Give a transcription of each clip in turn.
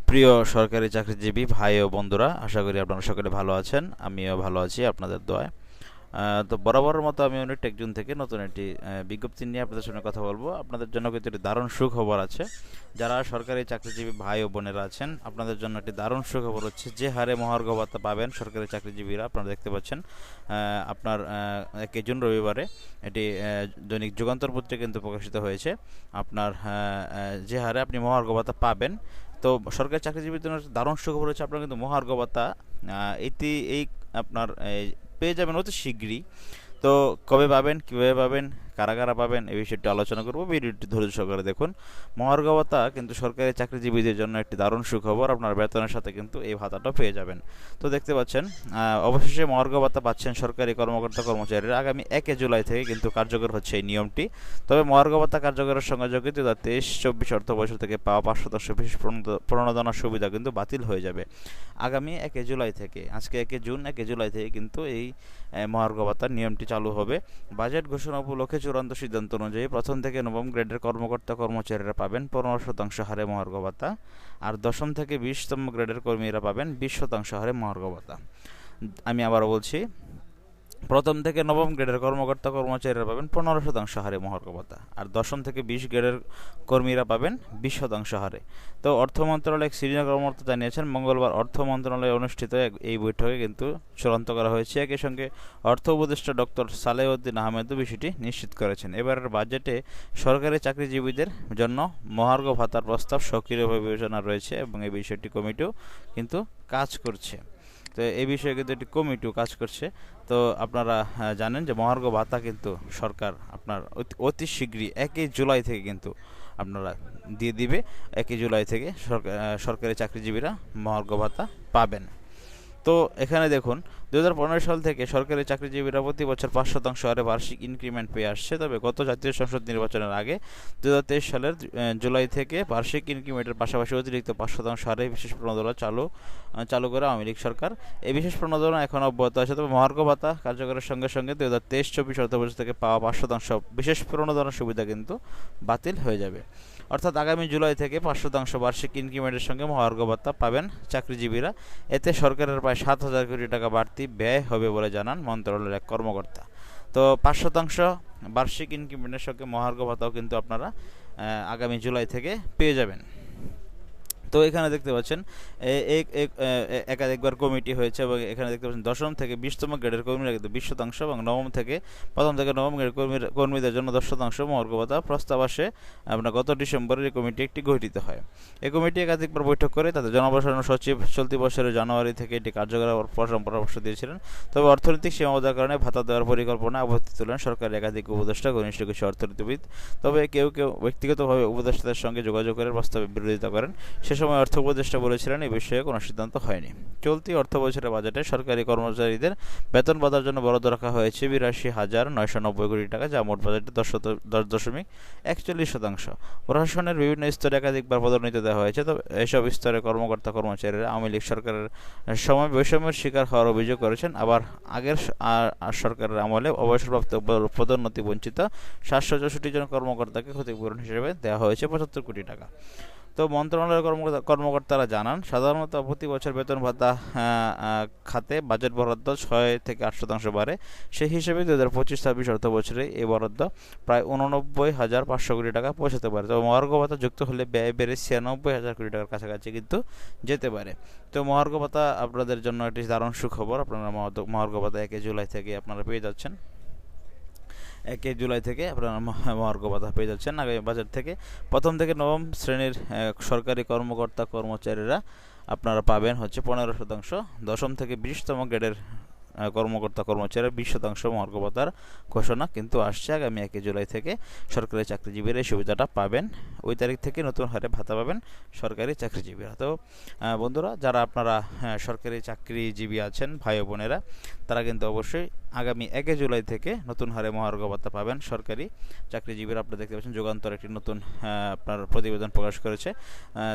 প্রিয় সরকারি চাকরিজীবী ভাই ও বন্ধুরা, আশা করি আপনারা সকলে ভালো আছেন। আমিও ভালো আছি আপনাদের দোয়ায়। তো বরাবরের মতো আমি অনেক টেকজুন থেকে নতুন একটি বিজ্ঞপ্তি নিয়ে আপনাদের সঙ্গে কথা বলবো। আপনাদের জন্য কিন্তু একটি দারুণ সুখবর আছে। যারা সরকারি চাকরিজীবী ভাই ও বোনেরা আছেন, আপনাদের জন্য একটি দারুণ সুখবর হচ্ছে যে হারে মহার্ঘ ভাতা পাবেন সরকারি চাকরিজীবীরা, আপনারা দেখতে পাচ্ছেন আপনার 1 জুন রবিবারে এটি দৈনিক যুগান্তর পত্রিকায় কিন্তু প্রকাশিত হয়েছে। আপনার যে হারে আপনি মহার্ঘ ভাতা পাবেন, তো সরকারি চাকরিজীবীর জন্য দারুণ সুখবর হচ্ছে আপনার কিন্তু মহার্ঘ ভাতা এই আপনার পেয়ে যাবেন অতি শীঘ্রই। তো কবে পাবেন, কীভাবে পাবেন, কারা কারা পাবেন, এই বিষয়টি আলোচনা করব। ভিডিওটি ধৈর্য সহকারে দেখুন। মহার্ঘ ভাতা কিন্তু সরকারি চাকরিজীবীদের জন্য একটি দারুণ সুখবর। আপনার বেতনের সাথে কিন্তু এই ভাতাটাও পেয়ে যাবেন। তো দেখতে পাচ্ছেন অবশেষে মহার্ঘ ভাতা পাচ্ছেন সরকারি কর্মকর্তা কর্মচারীরা। আগামী 1 জুলাই থেকে কিন্তু কার্যকর হচ্ছে এই নিয়মটি। তবে মহার্ঘ ভাতা কার্যকরের সঙ্গে যোগে 2023-24 অর্থবছর থেকে পাওয়া 5% বিশেষ প্রণোদনার সুবিধা কিন্তু বাতিল হয়ে যাবে আগামী 1 জুলাই থেকে। আজকে 1 জুন, 1 জুলাই থেকে কিন্তু এই মহার্ঘ ভাতার নিয়মটি চালু হবে। বাজেট ঘোষণা উপলক্ষে চূড়ান্ত সিদ্ধান্ত অনুযায়ী প্রথম থেকে নবম গ্রেডের কর্মকর্তা কর্মচারীরা পাবেন 15% হারে মহার্ঘ ভাতা, আর দশম থেকে 20তম গ্রেডের কর্মীরা পাবেন 20% হারে মহার্ঘ ভাতা। আমি আবারও বলছি, প্রথম থেকে নবম গ্রেডের কর্মকর্তা কর্মচারীরা পাবেন 15% হারে মহার্ঘ ভাতা, আর দশম থেকে 20 গ্রেডের কর্মীরা পাবেন 20% হারে। তো অর্থ মন্ত্রণালয়ের সিনিয়র কর্মকর্তা জানিয়েছেন, মঙ্গলবার অর্থ মন্ত্রণালয়ে অনুষ্ঠিত এই বৈঠকে কিন্তু চূড়ান্ত করা হয়েছে। একই সঙ্গে অর্থ উপদেষ্টা ডক্টর সালেহউদ্দিন আহমেদও বিষয়টি নিশ্চিত করেছেন। এবারের বাজেটে সরকারি চাকরিজীবীদের জন্য মহার্ঘ ভাতার প্রস্তাব সক্রিয়ভাবে বিবেচনা রয়েছে এবং এই বিষয়টি কমিটিও কিন্তু কাজ করছে। তো এই বিষয়ে কিন্তু একটি কমিটিও কাজ করছে। তো আপনারা জানেন যে মহার্ঘ ভাতা কিন্তু সরকার আপনার অতি শীঘ্রই 1 জুলাই থেকে কিন্তু আপনারা দিয়ে দিবে। 1 জুলাই থেকে সরকারি চাকরিজীবীরা মহার্ঘ ভাতা পাবেন। তো এখানে দেখুন, 2015 সাল থেকে সরকারি চাকরিজীবীরা প্রতি বছর 5% হারে বার্ষিক ইনক্রিমেন্ট পেয়ে আসছে। তবে গত জাতীয় সংসদ নির্বাচনের আগে 2023 সালের জুলাই থেকে বার্ষিক ইনক্রিমেন্টের পাশাপাশি অতিরিক্ত 5% হারে বিশেষ প্রণোদনা চালু করে আওয়ামী লীগ সরকার। এই বিশেষ প্রণোদনা এখন অব্যাহত আছে। তবে মহার্ঘ ভাতা কার্যকরের সঙ্গে সঙ্গে 2023-24 অর্থবছর থেকে পাওয়া 5% বিশেষ প্রণোদনার সুবিধা কিন্তু বাতিল হয়ে যাবে। অর্থাৎ আগামী জুলাই থেকে 5% বার্ষিক ইনক্রিমেন্টের সঙ্গে মহার্ঘ ভাতা পাবেন চাকরিজীবীরা। এতে সরকারের প্রায় 7,000 কোটি টাকা বাড়তি ব্যয় হবে বলে জানান মন্ত্রণালয়ের এক কর্মকর্তা। তো 5% বার্ষিক ইনক্রিমেন্টের সঙ্গে মহার্ঘ ভাতাও কিন্তু আপনারা আগামী জুলাই থেকে পেয়ে যাবেন। তো এখানে দেখতে পাচ্ছেন একাধিকবার কমিটি হয়েছে এবং এখানে দেখতে পাচ্ছেন দশম থেকে 20তম গ্রেডের কর্মীরা কিন্তু 20% এবং প্রথম থেকে নবম গ্রেডের কর্মীদের জন্য 10% মহার্ঘ ভাতা প্রস্তাব আসে। আপনার গত ডিসেম্বরে এই কমিটি একটি গঠিত হয়। এই কমিটি একাধিকবার বৈঠক করে তাদের জনপ্রশাসন সচিব চলতি বছরের জানুয়ারি থেকে এটি কার্যকর পরামর্শ দিয়েছিলেন। তবে অর্থনৈতিক সীমাবদ্ধতার কারণে ভাতা দেওয়ার পরিকল্পনা আপত্তি তোলেন সরকারের একাধিক উপদেষ্টা, ঘনিষ্ঠ কিছু অর্থনীতিবিদ। তবে কেউ ব্যক্তিগতভাবে উপদেষ্টাদের সঙ্গে যোগাযোগ করে প্রস্তাবে বিরোধিতা করেন। সে সময় অর্থ উপদেষ্টা বলেছিলেন এই বিষয়ে কোনো সিদ্ধান্ত হয়নি। চলতি অর্থ বছরের বাজেটে সরকারি কর্মচারীদের বেতন ভাতার জন্য বরাদ্দ রাখা হয়েছে 82,990 কোটি টাকা, যা মোট বাজেটের 10.41%। প্রশাসনের বিভিন্ন স্তরে একাধিকবার পদোন্নতি দেওয়া হয়েছে। তবে এসব স্তরে কর্মকর্তা কর্মচারীরা আওয়ামী লীগ সরকারের সময় বৈষম্যের শিকার হওয়ার অভিযোগ করেছেন। আবার আগের সরকারের আমলে অবসরপ্রাপ্ত পদোন্নতি বঞ্চিত 764 জন কর্মকর্তাকে ক্ষতিপূরণ হিসেবে দেওয়া হয়েছে 75 কোটি টাকা। তো মন্ত্রণালয়ের কর্মকর্তারা জানান, সাধারণত প্রতি বছর বেতন ভাতা খাতে বাজেট বরাদ্দ 6 থেকে 8% বাড়ে। সেই হিসেবে 2025-26 অর্থ বছরে এই বরাদ্দ প্রায় 89,500 কোটি টাকা পৌঁছাতে পারে। তবে মহার্ঘ ভাতা যুক্ত হলে ব্যয় বেড়ে 96,000 কোটি টাকার কাছাকাছি কিন্তু যেতে পারে। তো মহার্ঘ ভাতা আপনাদের জন্য একটি দারুণ সুখবর। আপনারা মহার্ঘ ভাতা 1 জুলাই থেকে আপনারা পেয়ে যাচ্ছেন। 1 জুলাই থেকে আপনারা মহার্ঘ ভাতা পেয়ে যাচ্ছেন। আগামী বাজেট থেকে প্রথম থেকে নবম শ্রেণীর সরকারি কর্মকর্তা কর্মচারীরা আপনারা পাবেন হচ্ছে 15%, দশম থেকে 20তম গ্রেডের কর্মকর্তা কর্মচারীরা 20% মহার্ঘ ভাতার ঘোষণা কিন্তু আসছে। আগামী 1 জুলাই থেকে সরকারি চাকরিজীবীরা এই সুবিধাটা পাবেন। ওই তারিখ থেকে নতুন হারে ভাতা পাবেন সরকারি চাকরিজীবীরা। তো বন্ধুরা, যারা আপনারা সরকারি চাকরিজীবী আছেন ভাই ও বোনেরা, তারা কিন্তু অবশ্যই আগামী 1 জুলাই থেকে নতুন হারে মহার্ঘ ভাতা পাবেন সরকারি চাকরিজীবীরা। আপনারা দেখতে পাচ্ছেন যুগান্তর একটি নতুন আপনার প্রতিবেদন প্রকাশ করেছে।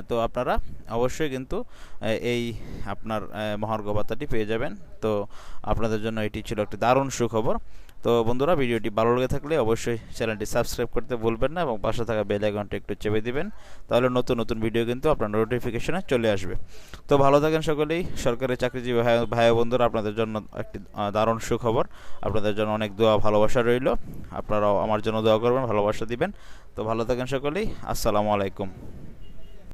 তো আপনারা অবশ্যই কিন্তু এই আপনার মহার্ঘ ভাতাটি পেয়ে যাবেন। তো আপনাদের জন্য এটি ছিল একটি দারুণ সুখবর। তো বন্ধুরা, ভিডিওটি ভালো লেগে থাকলে অবশ্যই চ্যানেলটি সাবস্ক্রাইব করতে ভুলবেন না এবং পাশে থাকা বেল আইকনটি একটু চেপে দিবেন, তাহলে নতুন নতুন ভিডিও কিন্তু আপনার নোটিফিকেশনে চলে আসবে। তো ভালো থাকেন সকলেই। সরকারি চাকরিজীবী ভাই ও বন্ধুরা, আপনাদের জন্য একটি দারুণ সুখবর। আপনাদের জন্য অনেক দোয়া ভালোবাসা রইল। আপনারাও আমার জন্য দোয়া করবেন, ভালোবাসা দিবেন। তো ভালো থাকেন সকলেই। আসসালামু আলাইকুম।